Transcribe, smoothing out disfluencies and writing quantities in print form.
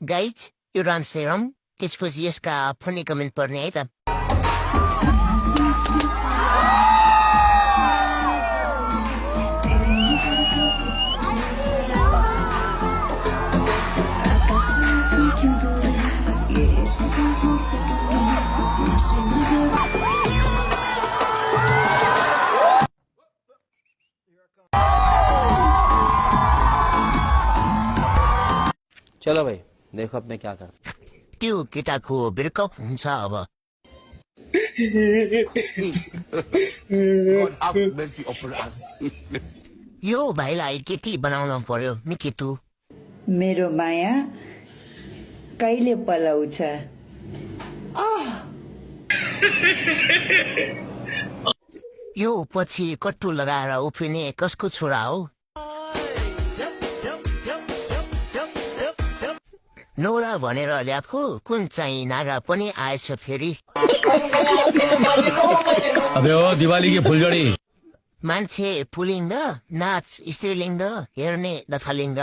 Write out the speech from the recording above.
guys यो run serum त्यसपछि यसका फनी कमेन्ट पर्ने है त चलो भाई देखो अब मैं क्या करता त्यो केटाको ब्रेकअप हुन्छ अब यो भाइलाई केटी बनाउनु पर्यो नि केटु मेरो माया कहिले पलाउँछ यो पछि कट्टु लगाएर उफ्रिने कसको छोरा हो नौरा भनेर ल्याएको कुन चाहिँ नागा पनि आएछ फेरि अबे ओ दिवाली की फुलझड़ी मान्छे पुलिङ्ग नाच स्त्रीलिङ्ग हेर्ने लथालिङ्ग